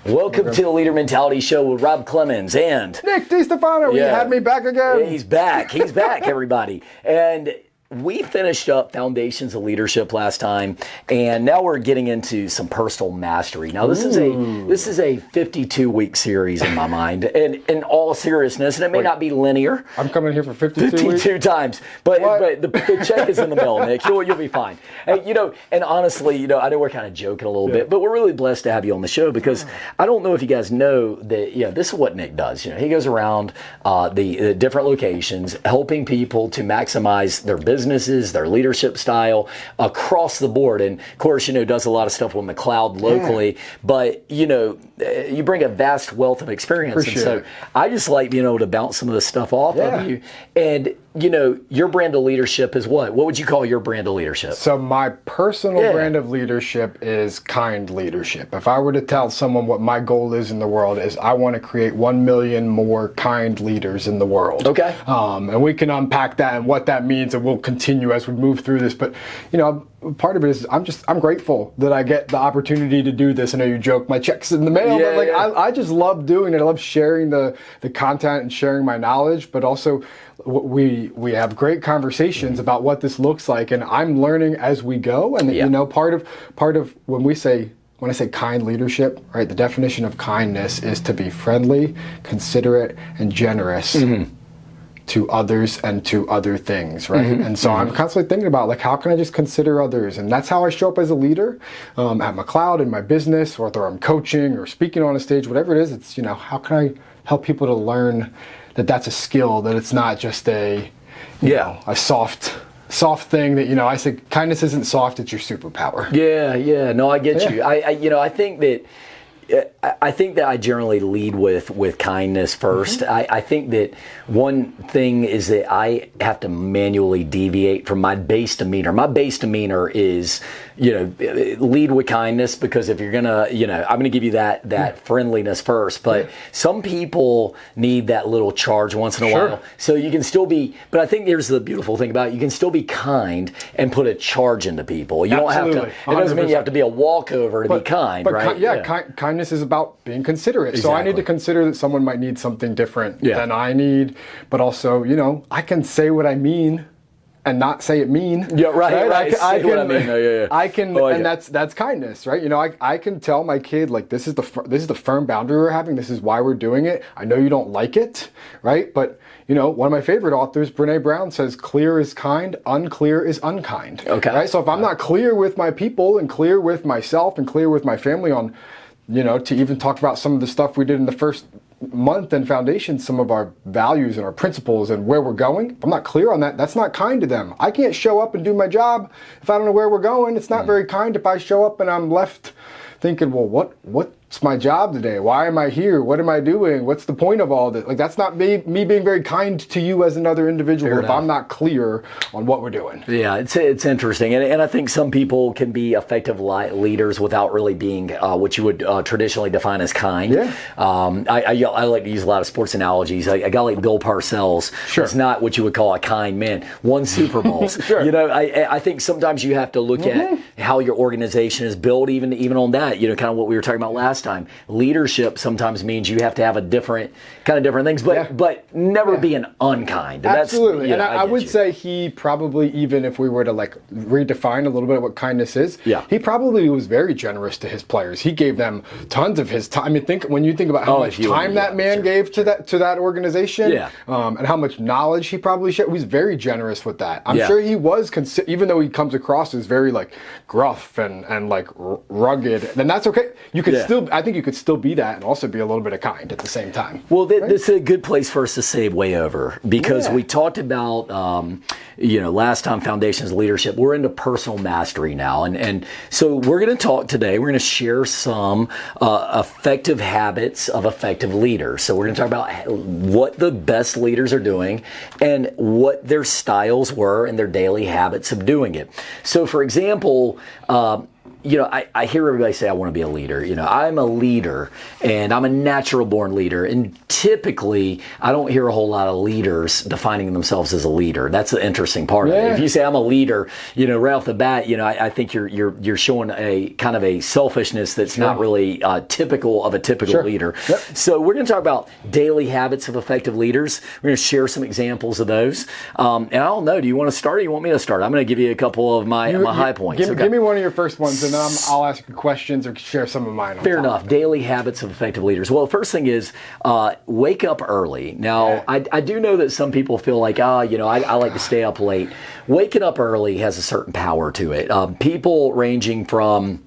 Welcome to the Leader Mentality Show with Rob Clemens and Nick DiStefano. You had me back again. He's back. He's back, everybody. And we finished up Foundations of Leadership last time, and now we're getting into some personal mastery. Now, this is a 52-week series in my mind, and in all seriousness, and it may not be linear. I'm coming here for 52 weeks? times, but the check is in the mail, Nick. You'll be fine. And honestly, I know we're kind of joking a little bit, but we're really blessed to have you on the show because I don't know if you guys know that, this is what Nick does. He goes around the different locations, helping people to maximize their businesses, their leadership style across the board. And of course, does a lot of stuff on the cloud locally, but you bring a vast wealth of experience. And so I just like being able to bounce some of this stuff off of you. And your brand of leadership is what? What would you call your brand of leadership? So my personal brand of leadership is kind leadership. If I were to tell someone what my goal is in the world is I want to create 1 million more kind leaders in the world. Okay. And we can unpack that and what that means, and we'll continue as we move through this. But, part of it is I'm grateful that I get the opportunity to do this. I know you joke, my check's in the mail, but I just love doing it. I love sharing the content and sharing my knowledge, but also we have great conversations about what this looks like, and I'm learning as we go. And part of when I say kind leadership, right? The definition of kindness is to be friendly, considerate, and generous. To others and to other things, right? And so I'm constantly thinking about how can I just consider others? And that's how I show up as a leader at McLeod in my business, or whether I'm coaching or speaking on a stage, whatever it is. It's how can I help people to learn that that's a skill, that it's not just a soft thing that I say kindness isn't soft, it's your superpower. No, I get you. I think that I generally lead with kindness first. I think that one thing is that I have to manually deviate from my base demeanor. My base demeanor is, lead with kindness, because if you're gonna, I'm gonna give you that friendliness first. But some people need that little charge once in a while. So you can still be, but I think here's the beautiful thing about it. You can still be kind and put a charge into people. You don't have to, it doesn't mean you have to be a walkover to be kind, right? Kindness is about being considerate. Exactly. So I need to consider that someone might need something different than I need, but also, I can say what I mean and not say it mean. Yeah, right. I can, and that's kindness, right? I can tell my kid, this is the firm boundary we're having. This is why we're doing it. I know you don't like it, right? But one of my favorite authors, Brene Brown, says, "Clear is kind, unclear is unkind." Okay. Right. So if I'm not clear with my people and clear with myself and clear with my family on, to even talk about some of the stuff we did in the first month and foundation, some of our values and our principles and where we're going. If I'm not clear on that, that's not kind to them. I can't show up and do my job if I don't know where we're going. It's not very kind if I show up and I'm left thinking, well, what's my job today? Why am I here? What am I doing? What's the point of all this? That's not me being very kind to you as another individual if I'm not clear on what we're doing. Yeah, it's interesting. And I think some people can be effective leaders without really being what you would traditionally define as kind. Yeah. I like to use a lot of sports analogies. A guy like Bill Parcells is not what you would call a kind man. Won Super Bowls. I think sometimes you have to look at how your organization is built, even on that, kind of what we were talking about last time. Leadership sometimes means you have to have a different things, but never being unkind. And absolutely. And I would say he probably, even if we were to redefine a little bit what kindness is, he probably was very generous to his players. He gave them tons of his time. I mean, when you think about how much time that man gave to that organization, and how much knowledge he probably shared, he was very generous with that. I'm sure he was, even though he comes across as very gruff and rugged, then that's okay. You could still, I think you could still be that and also be a little bit of kind at the same time. Well, this is a good place for us to segue over, because we talked about, last time Foundations Leadership. We're into personal mastery now. And so we're going to talk today, we're going to share some effective habits of effective leaders. So we're going to talk about what the best leaders are doing and what their styles were and their daily habits of doing it. So for example, I hear everybody say, I want to be a leader. I'm a leader and I'm a natural born leader. And typically, I don't hear a whole lot of leaders defining themselves as a leader. That's the interesting part of it. If you say I'm a leader, right off the bat, I think you're showing a kind of a selfishness that's not really typical of a typical leader. Yep. So we're going to talk about daily habits of effective leaders. We're going to share some examples of those. And I don't know, do you want to start or you want me to start? I'm going to give you a couple of my high points. Give me one of your first ones, and then I'll ask you questions or share some of mine. Fair enough. Daily habits of effective leaders. Well, the first thing is wake up early. Now, I do know that some people feel like, I like to stay up late. Waking up early has a certain power to it. People ranging from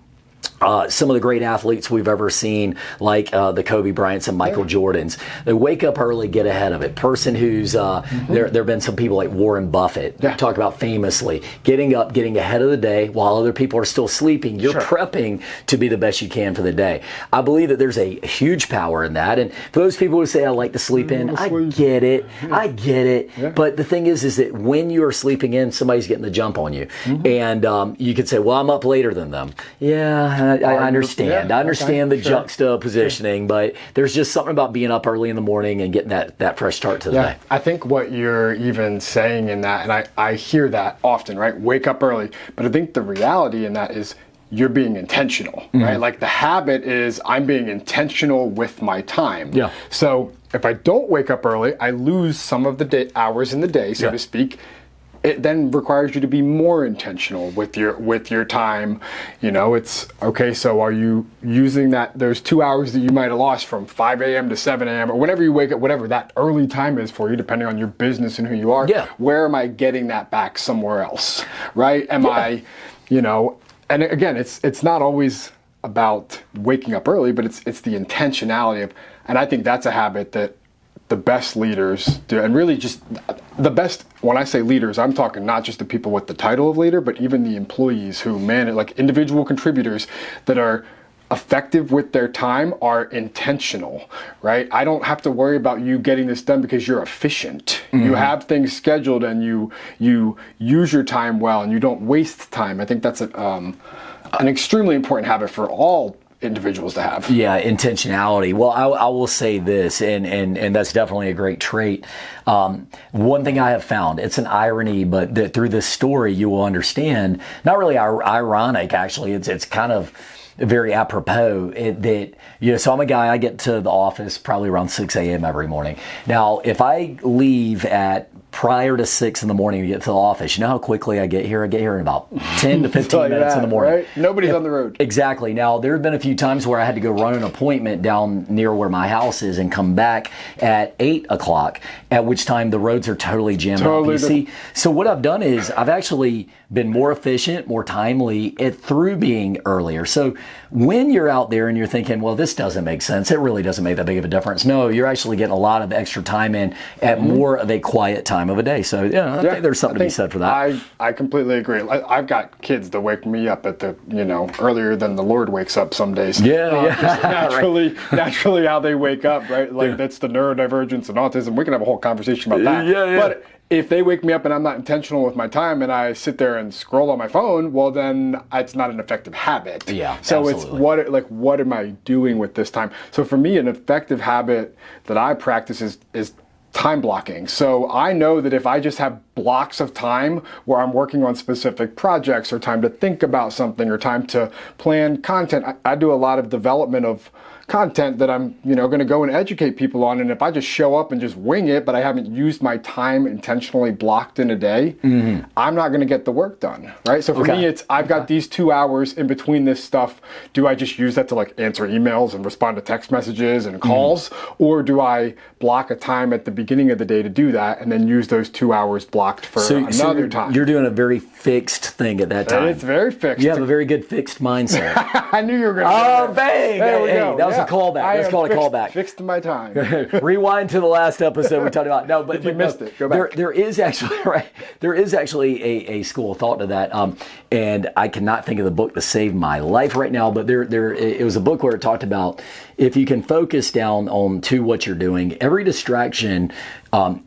some of the great athletes we've ever seen, like the Kobe Bryants and Michael Jordans, they wake up early, get ahead of it. Person who's, there have been some people like Warren Buffett, talk about famously, getting up, getting ahead of the day while other people are still sleeping. You're prepping to be the best you can for the day. I believe that there's a huge power in that. And for those people who say, I like to sleep in, I get it. I get it. Yeah. But the thing is that when you're sleeping in, somebody's getting the jump on you. And you could say, well, I'm up later than them. Yeah. I understand. I understand the juxtapositioning, but there's just something about being up early in the morning and getting that fresh start to the day. I think what you're even saying in that, and I hear that often, right? Wake up early. But I think the reality in that is you're being intentional, right? Like the habit is I'm being intentional with my time. Yeah. So if I don't wake up early, I lose some of the hours in the day, so to speak. It then requires you to be more intentional with your time. It's okay. So are you using those 2 hours that you might have lost from 5 a.m. to 7 a.m. or whenever you wake up, whatever that early time is for you, depending on your business and who you are? Yeah. Where am I getting that back somewhere else? Right? Am I, and again, it's not always about waking up early, but it's the intentionality of, and I think that's a habit that the best leaders do, and really just the best, when I say leaders, I'm talking not just the people with the title of leader, but even the employees who manage, like individual contributors that are effective with their time are intentional, right? I don't have to worry about you getting this done because you're efficient. You have things scheduled and you use your time well and you don't waste time. I think that's an extremely important habit for all individuals to have. Yeah, intentionality. Well, I will say this, and that's definitely a great trait. One thing I have found, it's an irony, but that through this story you will understand, not really ironic actually, it's kind of very apropos so I'm a guy, I get to the office probably around 6 a.m. every morning. Now, if I leave at prior to 6 in the morning to get to the office, you know how quickly I get here? I get here in about 10 to 15 minutes in the morning. Right? Nobody's on the road. Exactly. Now, there have been a few times where I had to go run an appointment down near where my house is and come back at 8 o'clock, at which time the roads are totally jammed up. You see? So what I've done is I've actually been more efficient, more timely through being earlier. So when you're out there and you're thinking, well, this doesn't make sense, it really doesn't make that big of a difference. No, you're actually getting a lot of extra time in at more of a quiet time of a day. So I think there's something to be said for that. I completely agree. I've got kids that wake me up at earlier than the Lord wakes up some days. Just naturally how they wake up, right? That's the neurodivergence and autism. We can have a whole conversation about that. But if they wake me up and I'm not intentional with my time and I sit there and scroll on my phone, well, then it's not an effective habit. Yeah, so absolutely. It's what am I doing with this time? So for me, an effective habit that I practice is time blocking. So I know that if I just have blocks of time where I'm working on specific projects or time to think about something or time to plan content, I do a lot of development of content that I'm, going to go and educate people on. And if I just show up and just wing it, but I haven't used my time intentionally blocked in a day, I'm not going to get the work done, right? So for me, I've got these 2 hours in between this stuff. Do I just use that to answer emails and respond to text messages and calls? Or do I block a time at the beginning of the day to do that and then use those 2 hours blocked for another time? You're doing a very fixed thing at that time. It's very fixed. You have a very good fixed mindset. I knew you were going to Oh, bang! There we go. That was a callback. That's called a callback. Fixed my time. Rewind to the last episode we talked about. No, but if you missed it, go back. There is actually a school of thought to that, and I cannot think of the book to save my life right now. But it was a book where it talked about if you can focus down on to what you're doing, every distraction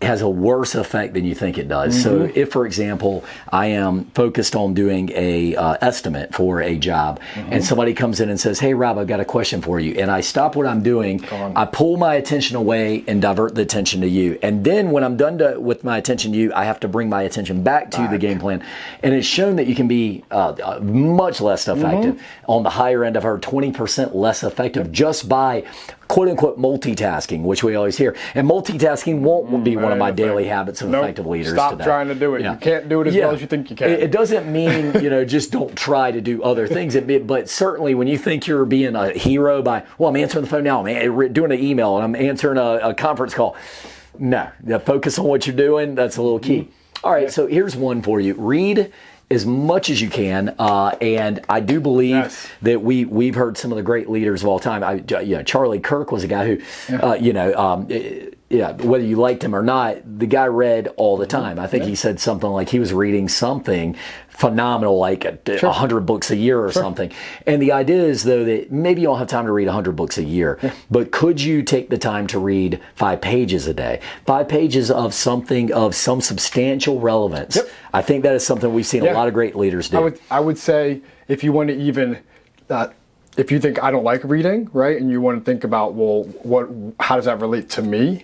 has a worse effect than you think it does. So if, for example, I am focused on doing a estimate for a job, and somebody comes in and says, "Hey, Rob, I've got a question for you," and I stop what I'm doing, I pull my attention away and divert the attention to you. And then when I'm done with my attention to you, I have to bring my attention back to the game plan. And it's shown that you can be much less effective. On the higher end, I've heard 20% less effective just by quote-unquote multitasking, which we always hear. And multitasking won't be one of my daily habits of effective leaders Stop today. trying to do it. You can't do it as well as you think you can. It doesn't mean, just don't try to do other things. But certainly when you think you're being a hero by, I'm answering the phone now, I'm doing an email, and I'm answering a conference call. No, focus on what you're doing. That's a little key. All right, so here's one for you. Read as much as you can, and I do believe that we've heard some of the great leaders of all time. Charlie Kirk was a guy who, whether you liked him or not, the guy read all the time. I think he said something like he was reading something phenomenal, like 100 books a year or something. And the idea is, though, that maybe you don't have time to read 100 books a year, but could you take the time to read 5 pages a day? 5 pages of something of some substantial relevance. I think that is something we've seen a lot of great leaders do. I would say if you want to even... if you think I don't like reading, right, and you want to think about, how does that relate to me?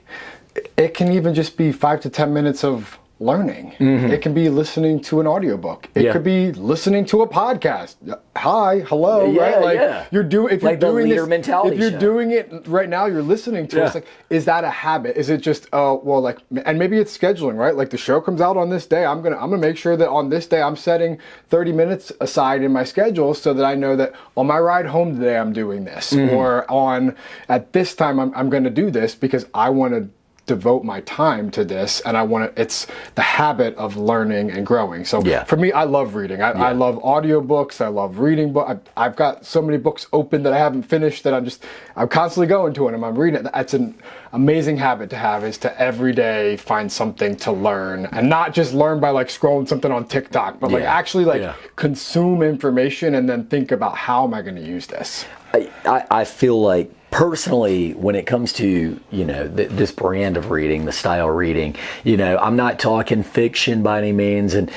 It can even just be 5 to 10 minutes of learning. It can be listening to an audiobook. It could be listening to a podcast. Hi, hello, right? You're doing if you're doing this, if you're doing it right now, you're listening to it. It's like, is that a habit? Is it just and maybe it's scheduling, right? Like the show comes out on this day. I'm gonna make sure that on this day I'm setting 30 minutes aside in my schedule so that I know that on my ride home today I'm doing this, or at this time I'm gonna do this because I want to devote my time to this, and it's the habit of learning and growing. So for me, I love reading. I love audiobooks. I love reading books. I've got so many books open that I haven't finished that I'm constantly going to, and I'm reading it. That's an amazing habit to have, is to every day find something to learn, and not just learn by scrolling something on TikTok, but actually consume information and then think about, how am I going to use this? I feel like personally, when it comes to, this brand of reading, the style of reading, I'm not talking fiction by any means, and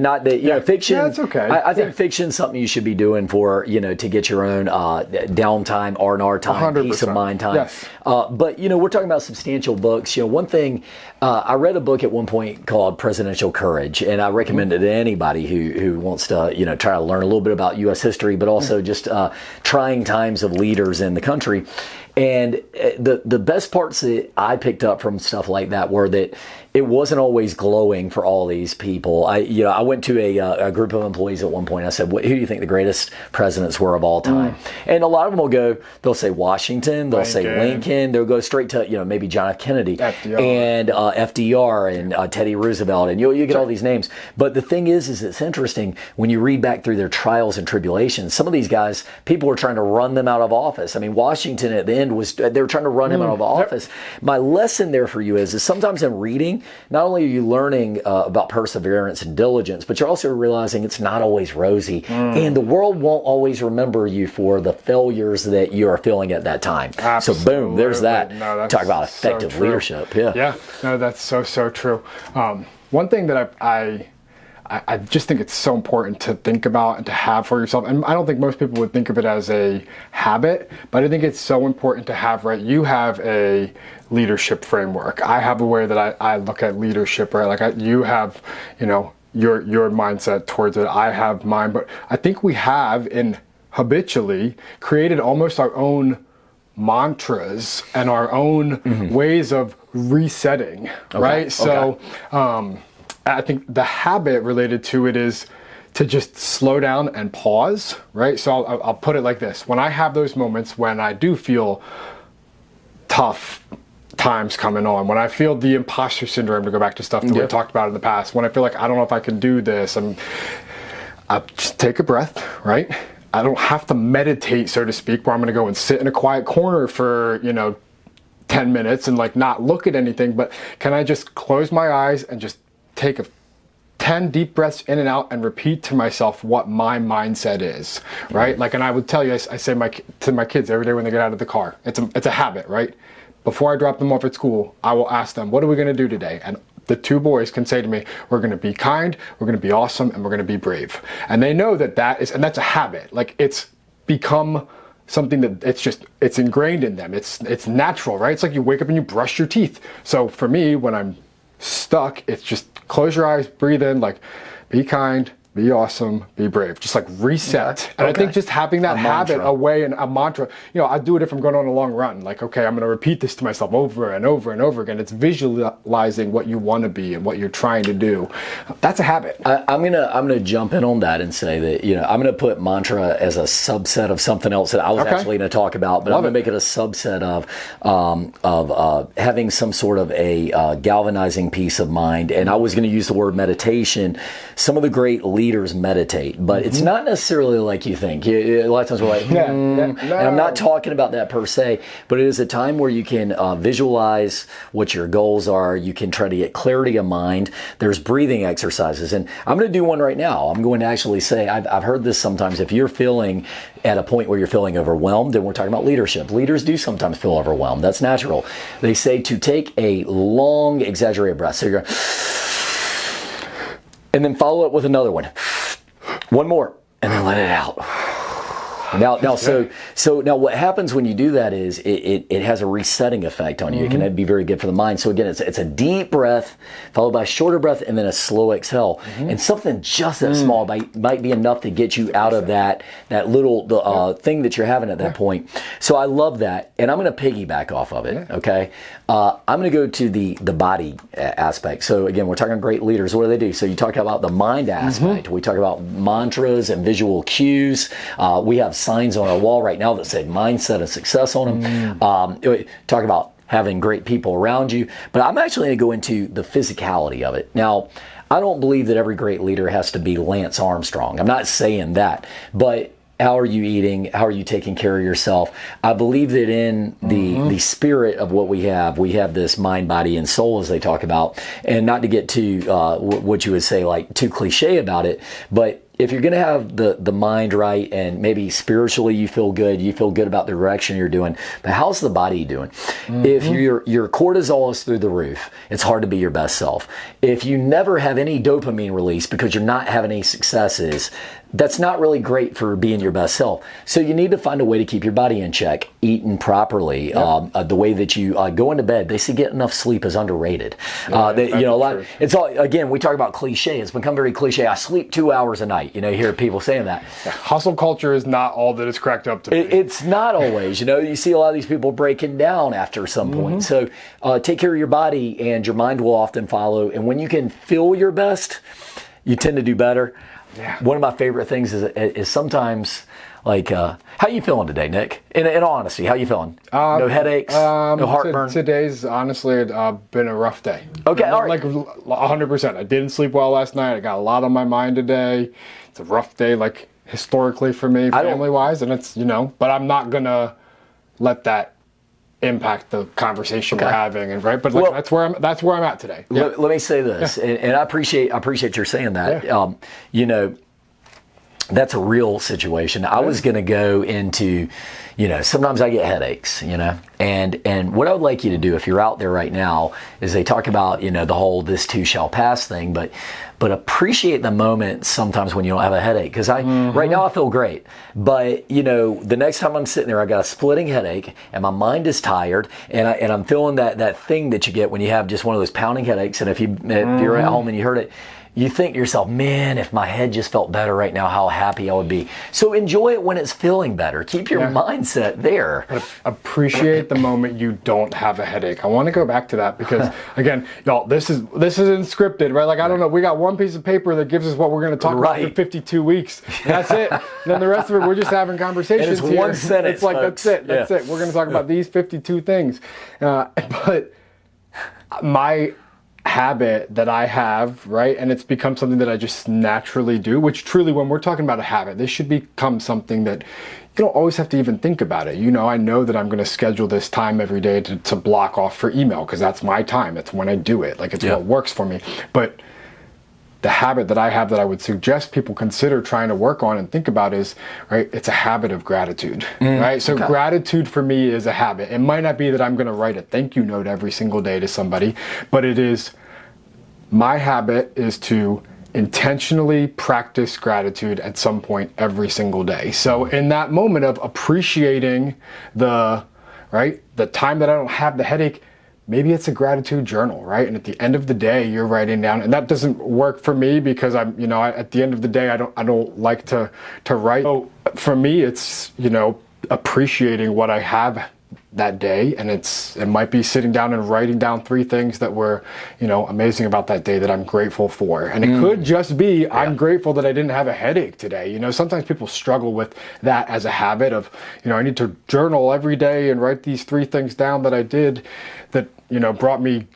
not that, fiction. Yeah, that's okay. I think fiction's something you should be doing for, to get your own downtime, R&R time, 100%. Peace of mind time. Yes. But, we're talking about substantial books. One thing, I read a book at one point called Presidential Courage, and I recommend it to anybody who wants to, try to learn a little bit about U.S. history, but also just trying times of leaders in the country. And the best parts that I picked up from stuff like that were that it wasn't always glowing for all these people. I went to a group of employees at one point. I said, "Who do you think the greatest presidents were of all time?" And a lot of them they'll say Washington, they'll say Lincoln, they'll go straight to maybe John F. Kennedy, FDR. And FDR and Teddy Roosevelt, and you get all these names. But the thing is it's interesting when you read back through their trials and tribulations. Some of these guys, people were trying to run them out of office. I mean, Washington at the end they were trying to run him out of office. My lesson there for you is sometimes in reading, not only are you learning about perseverance and diligence, but you're also realizing it's not always rosy, and the world won't always remember you for the failures that you are feeling at that time. Absolutely. So boom, there's that. No, talk about effective leadership. Yeah. No, that's so true. One thing that I just think it's so important to think about and to have for yourself. And I don't think most people would think of it as a habit, but I think it's so important to have, right? You have a leadership framework. I have a way that I look at leadership, right? You have, your mindset towards it. I have mine, but I think we have habitually created almost our own mantras and our own ways of resetting, right? So, I think the habit related to it is to just slow down and pause, right? So I'll put it like this. When I have those moments when I do feel tough times coming on, when I feel the imposter syndrome, to go back to stuff that we talked about in the past, when I feel like I don't know if I can do this, I just take a breath, right? I don't have to meditate, so to speak, where I'm going to go and sit in a quiet corner for, 10 minutes and not look at anything, but can I just close my eyes and just take 10 deep breaths in and out and repeat to myself what my mindset is, right? And I would tell you, I say to my kids every day when they get out of the car, it's a habit, right? before I drop them off at school, I will ask them, what are we going to do today? And the two boys can say to me, we're going to be kind, we're going to be awesome, and we're going to be brave. And they know and that's a habit. Like, it's become something that it's ingrained in them. It's natural, right? It's like you wake up and you brush your teeth. So for me, when I'm stuck, it's just close your eyes, breathe in, like, be kind, be awesome, be brave. Just like reset. Yeah. And I think just having that habit away and a mantra, I do it if I'm going on a long run. Like, okay, I'm going to repeat this to myself over and over and over again. It's visualizing what you want to be and what you're trying to do. That's a habit. I'm gonna jump in on that and say that, I'm gonna put mantra as a subset of something else that I was actually gonna talk about, but I'm gonna make it a subset of having some sort of a galvanizing peace of mind. And I was gonna use the word meditation. Some of the great leaders meditate, but it's not necessarily like you think. A lot of times we're like, and I'm not talking about that per se, but it is a time where you can visualize what your goals are. You can try to get clarity of mind. There's breathing exercises, and I'm going to do one right now. I'm going to actually say, I've heard this sometimes, if you're feeling at a point where you're feeling overwhelmed, and we're talking about leadership. Leaders do sometimes feel overwhelmed. That's natural. They say to take a long, exaggerated breath. So you're going, and then follow it with another one. One more, and then let it out. Now, so now what happens when you do that is it has a resetting effect on you. It can be very good for the mind. So again, it's a deep breath followed by a shorter breath and then a slow exhale. And something just that small might be enough to get you out of that little thing that you're having at that point. So I love that, and I'm going to piggyback off of it. Okay, I'm going to go to the body aspect. So again, we're talking great leaders. What do they do? So you talk about the mind aspect. We talk about mantras and visual cues. We have signs on our wall right now that say mindset of success on them. Talk about having great people around you. But I'm actually going to go into the physicality of it. Now, I don't believe that every great leader has to be Lance Armstrong. I'm not saying that. But how are you eating? How are you taking care of yourself? I believe that in the spirit of what we have this mind, body, and soul, as they talk about. And not to get too, what you would say, like too cliche about it, but if you're going to have the mind right, and maybe spiritually you feel good about the direction you're doing, but how's the body doing? If your cortisol is through the roof, it's hard to be your best self. If you never have any dopamine release because you're not having any successes, that's not really great for being your best self. So you need to find a way to keep your body in check, eating properly. The way that you go into bed, they say get enough sleep is underrated. It's all, again, we talk about cliche. It's become very cliche. I sleep 2 hours a night. You hear people saying that. Hustle culture is not all that it's cracked up to be. It's not always. You see a lot of these people breaking down after some point. So take care of your body, and your mind will often follow. And when you can feel your best, you tend to do better. Yeah. One of my favorite things is sometimes like, how you feeling today, Nick? In all honesty, how you feeling? No headaches, no heartburn? Today's honestly been a rough day. Okay, all right. Like 100%. I didn't sleep well last night. I got a lot on my mind today. It's a rough day, like historically for me, family-wise, and it's, but I'm not going to let that impact the conversation we're having, and right, but that's where I'm at today. Let me say this, and I appreciate your saying that. That's a real situation. I was going to go into, sometimes I get headaches, and what I would like you to do if you're out there right now is they talk about, the whole this too shall pass thing, but appreciate the moment sometimes when you don't have a headache. Because right now I feel great, but the next time I'm sitting there, I got a splitting headache and my mind is tired, and I'm feeling that thing that you get when you have just one of those pounding headaches. And if you're at home and you heard it, you think to yourself, man, if my head just felt better right now, how happy I would be. So enjoy it when it's feeling better. Keep your mindset there. But appreciate the moment you don't have a headache. I want to go back to that because, again, y'all, this isn't scripted, right? Like, I don't know. We got one piece of paper that gives us what we're going to talk about for 52 weeks. And that's it. And then the rest of it, we're just having conversations. And it's one sentence. It's like, folks. That's it. We're going to talk about these 52 things. But my habit that I have, right, and it's become something that I just naturally do, which truly, when we're talking about a habit, this should become something that you don't always have to even think about it. I know that I'm going to schedule this time every day to block off for email because that's my time. That's when I do it. Like, it's what works for me. But the habit that I have that I would suggest people consider trying to work on and think about is, right, it's a habit of gratitude, right? So gratitude for me is a habit. It might not be that I'm going to write a thank you note every single day to somebody, but it is, my habit is to intentionally practice gratitude at some point every single day. So in that moment of appreciating the time that I don't have the headache, maybe it's a gratitude journal, right? And at the end of the day, you're writing down, and that doesn't work for me because I'm, at the end of the day, I don't like to write. So for me, it's, appreciating what I have that day, and it might be sitting down and writing down 3 things that were, amazing about that day that I'm grateful for. And it could just be, I'm grateful that I didn't have a headache today. Sometimes people struggle with that as a habit of, I need to journal every day and write these 3 things down that I did that, brought me,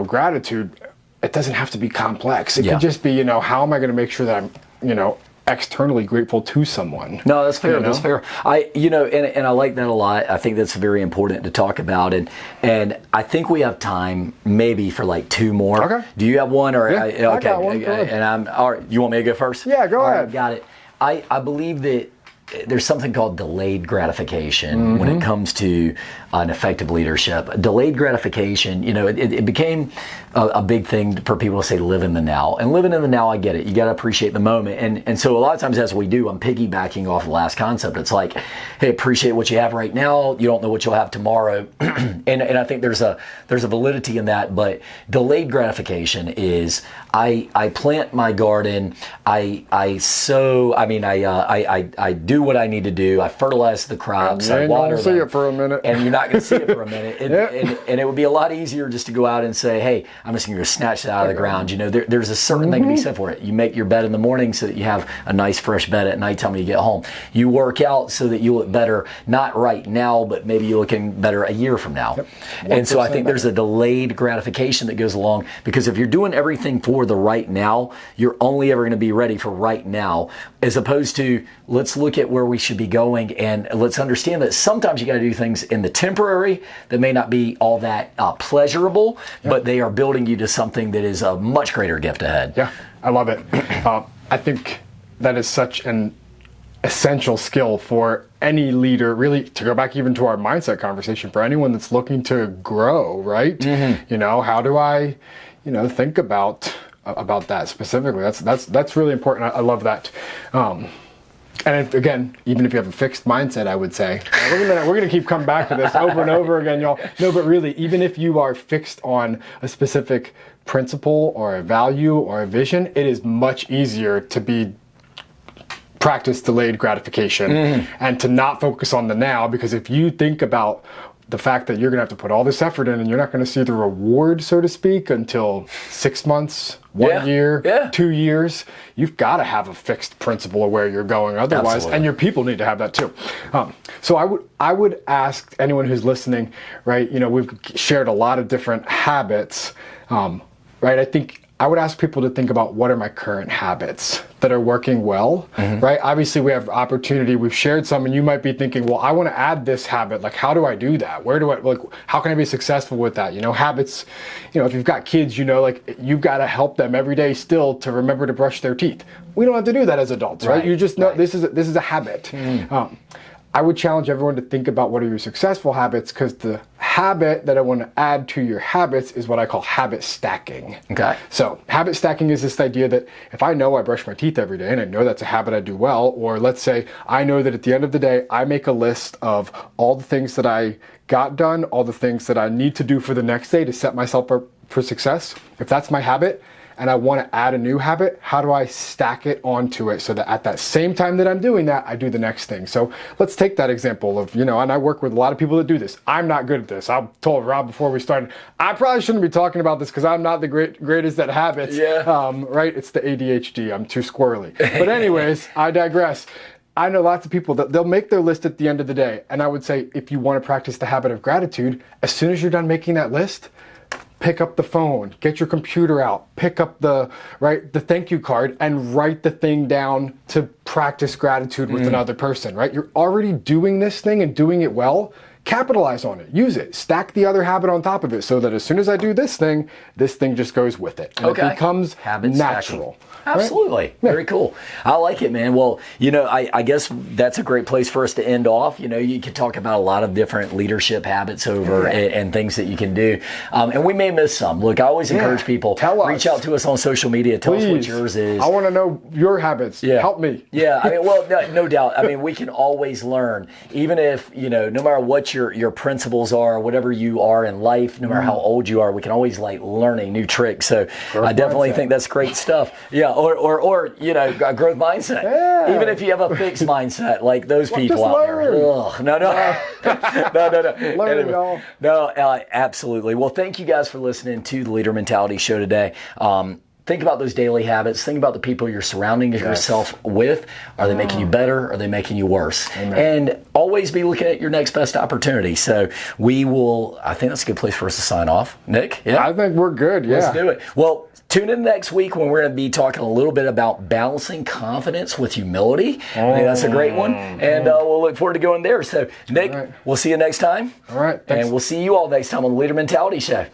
gratitude. It doesn't have to be complex. It could just be, how am I going to make sure that I'm, externally grateful to someone? No, that's fair. That's fair. And I like that a lot. I think that's very important to talk about. And I think we have time maybe for like 2 more. Okay. Do you have one? Or I got one. And all right. You want me to go first? Yeah, go ahead. Right, got it. I believe that there's something called delayed gratification when it comes to an effective leadership. Delayed gratification, it became a big thing for people to say live in the now. And living in the now, I get it. You got to appreciate the moment. And so a lot of times as we do, I'm piggybacking off the last concept. It's like, hey, appreciate what you have right now. You don't know what you'll have tomorrow. and I think there's a validity in that. But delayed gratification is I plant my garden, I sow, I do what I need to do. I fertilize the crops. I water them. See it for a minute. And you're not going to see it for a minute. And it would be a lot easier just to go out and say, hey, I'm just going to snatch it out of the ground. There's a certain thing to be said for it. You make your bed in the morning so that you have a nice fresh bed at nighttime when you get home. You work out so that you look better, not right now, but maybe you're looking better a year from now. Yep. And so I think there's a delayed gratification that goes along, because if you're doing everything for the right now, you're only ever going to be ready for right now, as opposed to let's look at where we should be going, and let's understand that sometimes you got to do things in the temporary that may not be all that pleasurable, but they are building you to something that is a much greater gift ahead. Yeah, I love it. I think that is such an essential skill for any leader, really, to go back even to our mindset conversation, for anyone that's looking to grow, right? How do I, think about that specifically? That's really important. I love that. And again, even if you have a fixed mindset, I would say, we're gonna keep coming back to this over and over again, y'all. No, but really, even if you are fixed on a specific principle or a value or a vision, it is much easier to practice delayed gratification and to not focus on the now, because if you think about the fact that you're going to have to put all this effort in and you're not going to see the reward, so to speak, until 6 months, 1 year, 2 years, you've got to have a fixed principle of where you're going otherwise. Absolutely. And your people need to have that too. So I would ask anyone who's listening, right, we've shared a lot of different habits, right? I think I would ask people to think about, what are my current habits that are working well, right? Obviously, we have opportunity. We've shared some, and you might be thinking, well, I want to add this habit. Like, how do I do that? How can I be successful with that? Habits, if you've got kids, you've got to help them every day still to remember to brush their teeth. We don't have to do that as adults, right? You just know this is a habit. I would challenge everyone to think about, what are your successful habits, because the habit that I want to add to your habits is what I call habit stacking. Okay. So habit stacking is this idea that if I know I brush my teeth every day and I know that's a habit I do well, or let's say I know that at the end of the day, I make a list of all the things that I got done, all the things that I need to do for the next day to set myself up for success. If that's my habit, and I want to add a new habit, how do I stack it onto it so that at that same time that I'm doing that, I do the next thing? So let's take that example of, and I work with a lot of people that do this. I'm not good at this. I told Rob before we started, I probably shouldn't be talking about this because I'm not the greatest at habits. Right? It's the ADHD. I'm too squirrely. But anyways, I digress. I know lots of people that they'll make their list at the end of the day. And I would say, if you want to practice the habit of gratitude, as soon as you're done making that list, pick up the phone, get your computer out, pick up the thank you card, and write the thing down to practice gratitude with another person, right? You're already doing this thing and doing it well. capitalize on it, use it, stack the other habit on top of it so that as soon as I do this thing just goes with it. And it becomes habit natural. Stacking. Absolutely. Right? Yeah. Very cool. I like it, man. Well, I guess that's a great place for us to end off. You could talk about a lot of different leadership habits and things that you can do. And we may miss some. Look, I always encourage people, reach out to us on social media. Tell us what yours is. I want to know your habits. Yeah. Help me. Yeah. I mean, no doubt. I mean, we can always learn, even if, no matter what your principles are, whatever you are in life, no matter how old you are, we can always learning new tricks. So I definitely think that's great stuff. Yeah. Or a growth mindset. Yeah. Even if you have a fixed mindset, like those people out there. Ugh, no. Learn, y'all. No, absolutely. Well, thank you guys for listening to the Leader Mentality Show today. Think about those daily habits. Think about the people you're surrounding yourself with. Are they making you better? Are they making you worse? Amen. And always be looking at your next best opportunity. So I think that's a good place for us to sign off. Nick? Yeah? I think we're good. Yeah. Let's do it. Well, tune in next week when we're going to be talking a little bit about balancing confidence with humility. I think that's a great one. And we'll look forward to going there. So, Nick, we'll see you next time. All right. Thanks. And we'll see you all next time on the Leader Mentality Show.